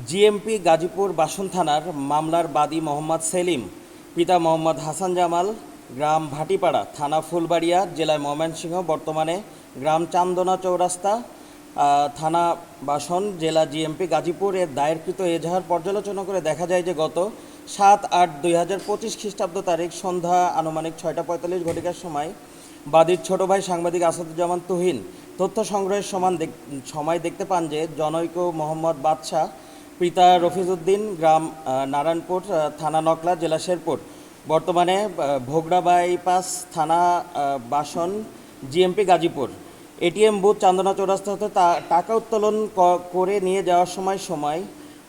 GMP Gazipur বাসন থানার মামলার বাদী মোহাম্মদ সেলিম, পিতা মোহাম্মদ হাসান জামাল, গ্রাম ভাটিপাড়া, থানা ফুলবাড়িয়া, জেলায় ময়মনসিংহ, বর্তমানে গ্রাম চান্দনা চৌরাস্তা, থানা বাসন, জেলা জিএমপি গাজীপুর এর দায়েরকৃত এজাহার পর্যালোচনা করে দেখা যায় যে গত 7-8-2025 খ্রিস্টাব্দ তারিখ সন্ধ্যা আনুমানিক 6:45 ঘটিকার সময় বাদীর ছোট ভাই সাংবাদিক আসাদুজ্জামান তুহিন তথ্য সংগ্রহের সময় দেখতে পান যে জনৈক মোহাম্মদ বাদশাহ, পিতা রফিজউদ্দিন, গ্রাম নারায়ণপুর, থানা নকলা, জেলা শেরপুর, বর্তমানে ভোগড়া বাইপাস, থানা Basan, GMP Gazipur, ATM booth Chandana Chowrasta হতে টাকা উত্তোলন করে নিয়ে যাওয়ার সময়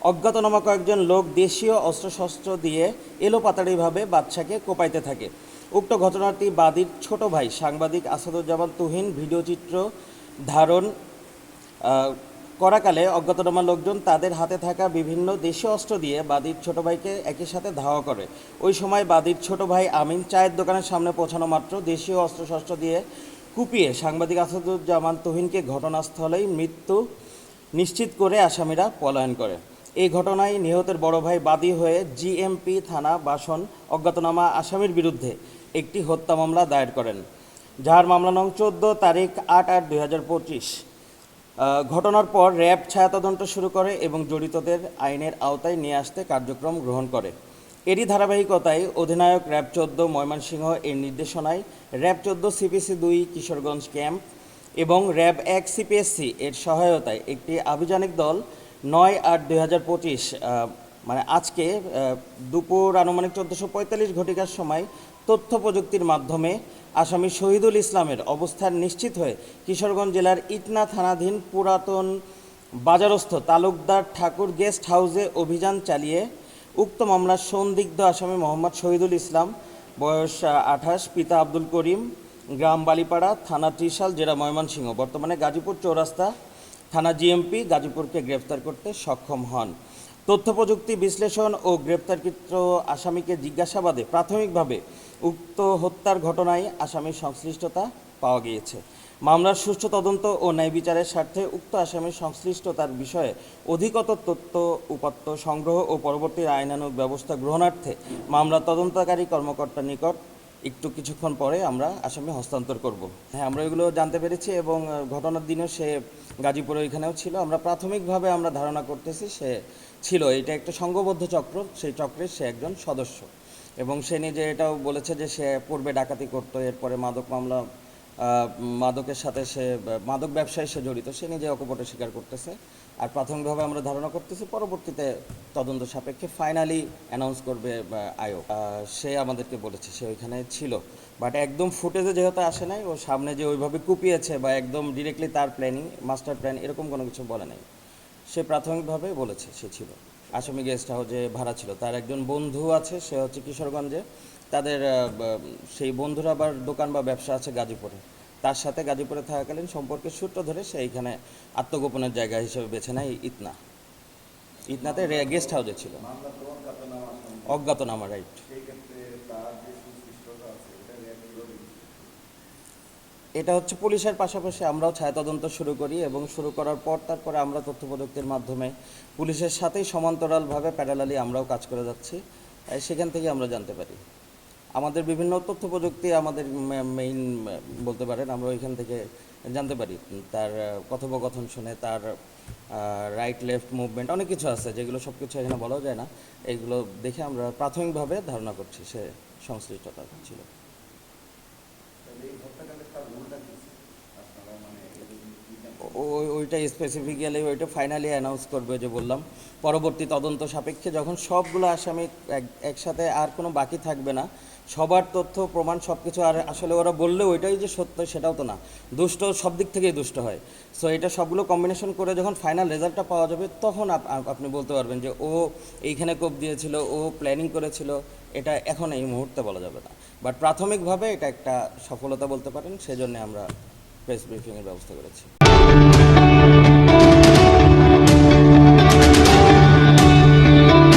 অজ্ঞাতনামা কয়েকজন লোক দেশীয় অস্ত্রশস্ত্র দিয়ে এলোপাতাড়িভাবে বাদশাকে কোপাইতে থাকে। উক্ত ঘটনাটি বাদীর ছোট ভাই সাংবাদিক আসাদুজ্জামান তুহিন ভিডিওচিত্র ধারণ করাকালে অজ্ঞাতনামা লোকজন তাদের হাতে থাকা বিভিন্ন দেশীয় অস্ত্র দিয়ে বাদীর ছোট ভাইকে একই সাথে ধাওয়া করে। ওই সময় বাদীর ছোট ভাই আমিন চায়ের দোকানের সামনে পৌঁছানো মাত্র দেশীয় অস্ত্রশস্ত্র দিয়ে কুপিয়ে সাংবাদিক আসাদুজ্জামান তুহিনকে ঘটনাস্থলেই মৃত্যু নিশ্চিত করে আসামিরা পলায়ন করে। এই ঘটনায় নিহতের বড় ভাই বাদী হয়ে জিএমপি থানা বাসন অজ্ঞাতনামা আসামির বিরুদ্ধে একটি হত্যা মামলা দায়ের করেন, যার মামলা নং 14 তারিখ 8-8-2025। ঘটনার পর র্যাব ছায়াতদন্ত শুরু করে এবং জড়িতদের আইনের আওতায় নিয়ে আসতে কার্যক্রম গ্রহণ করে। এরই ধারাবাহিকতায় অধিনায়ক র্যাব 14 ময়মনসিংহ এর নির্দেশনায় র্যাব 14 সিপিসি 2 কিশোরগঞ্জ ক্যাম্প এবং র্যাব 1 সিপিএসসি এর সহায়তায় একটি আভিযানিক দল 9-8-2025 মানে আজকে দুপুর আনুমানিক 14:45 ঘটিকার সময় তথ্য প্রযুক্তির মাধ্যমে আসামি শহীদুল ইসলামের অবস্থান নিশ্চিত হয়ে কিশোরগঞ্জ জেলার ইটনা থানাধীন পুরাতন বাজারস্থ তালুকদার ঠাকুর গেস্ট হাউসে অভিযান চালিয়ে উক্ত মামলার সন্দিগ্ধ আসামি মোহাম্মদ শহীদুল ইসলাম, বয়স 28, পিতা আব্দুল করিম, গ্রাম বালিপাড়া, থানা ত্রিশাল, জেলা ময়মনসিংহ, বর্তমানে গাজীপুর চৌরাস্তা, থানা জিএমপি গাজীপুরকে গ্রেফতার করতে সক্ষম হন। তথ্য প্রযুক্তি বিশ্লেষণ ও গ্রেপ্তারকৃত আসামিকে জিজ্ঞাসাবাদে প্রাথমিকভাবে উক্ত হত্যার ঘটনায় আসামির সংশ্লিষ্টতা পাওয়া গিয়েছে। মামলার সুষ্ঠু তদন্ত ও ন্যায় বিচারের স্বার্থে উক্ত আসামির সংশ্লিষ্টতার বিষয়ে অধিকতর তথ্য উপাত্ত সংগ্রহ ও পরবর্তী আইনানুগ ব্যবস্থা গ্রহণার্থে মামলা তদন্তকারী কর্মকর্তার নিকট কিছুক্ষণ পরে আমরা আসামি হস্তান্তর করব। হ্যাঁ, আমরা এগুলো জানতে পেরেছি এবং ঘটনার দিনও সে গাজীপুরে ওইখানেও ছিল। আমরা প্রাথমিকভাবে আমরা ধারণা করতেছি সে ছিল, এটা একটা সংঘবদ্ধ চক্র, সেই চক্রের সে একজন সদস্য এবং সে নিজে এটাও বলেছে যে সে পূর্বে ডাকাতি করতো, এরপরে মাদকের সাথে সে মাদক ব্যবসায় সে জড়িত, সে নিজে অকপটে স্বীকার করতেছে। আর প্রাথমিকভাবে আমরা ধারণা করতেছি পরবর্তীতে তদন্ত সাপেক্ষে ফাইনালি অ্যানাউন্স করবে আয়োগ। সে আমাদেরকে বলেছে সে ওইখানে ছিল, বাট একদম ফুটেজে যেহেতু আসে নাই, ও সামনে যে ওইভাবে কুপিয়েছে বা একদম ডিরেক্টলি তার প্ল্যানিং মাস্টার প্ল্যান এরকম কোনো কিছু বলে নাই। সে প্রাথমিকভাবে বলেছে সে ছিল আসামি গেস্ট হাউসে ভাড়া ছিল। তার একজন বন্ধু আছে, সে হচ্ছে কিশোরগঞ্জে, তাদের সেই বন্ধুরা আবার দোকান বা ব্যবসা আছে গাজীপুরে। তার সাথে গাজীপুরে থাকাকালীন সম্পর্কের সূত্র ধরে সে এইখানে আত্মগোপনের জায়গা হিসেবে বেছে নেয় ইতনাতে গেস্ট হাউসে ছিল। অজ্ঞাতনামা, রাইট। এটা হচ্ছে পুলিশের পাশাপাশি আমরাও ছায়াতদন্ত শুরু করি এবং শুরু করার পর তারপরে আমরা তথ্য প্রযুক্তির মাধ্যমে পুলিশের সাথেই সমান্তরালভাবে প্যারালালি আমরাও কাজ করে যাচ্ছি। সেখান থেকে আমরা জানতে পারি আমাদের বিভিন্ন তথ্য প্রযুক্তি আমাদের মেইন বলতে পারেন, আমরা ওইখান থেকে জানতে পারি তার কথোপকথন শুনে, তার রাইট লেফট মুভমেন্ট, অনেক কিছু আছে যেগুলো সব কিছু এখানে বলাও যায় না। এইগুলো দেখে আমরা প্রাথমিকভাবে ধারণা করছি সে সংশ্লিষ্টতা ছিল। ওইটা স্পেসিফিক্যালি ওইটা ফাইনালি অ্যানাউন্স করবে, যে বললাম পরবর্তী তদন্ত সাপেক্ষে যখন সবগুলো আসামি একসাথে আর কোনো বাকি থাকবে না, সবার তথ্য প্রমাণ সব কিছু, আর আসলে ওরা বললে ওইটাই যে সত্য সেটাও তো না, দুষ্ট সব দিক থেকেই দুষ্ট হয়। সো এটা সবগুলো কম্বিনেশন করে যখন ফাইনাল রেজাল্টটা পাওয়া যাবে তখন আপনি বলতে পারবেন যে ও এইখানে কোপ দিয়েছিল, ও প্ল্যানিং করেছিল। এটা এখন এই মুহূর্তে বলা যাবে না, বাট প্রাথমিকভাবে এটা একটা সফলতা বলতে পারেন। সেজন্য আমরা প্রেস ব্রিফিংয়ের ব্যবস্থা করেছি।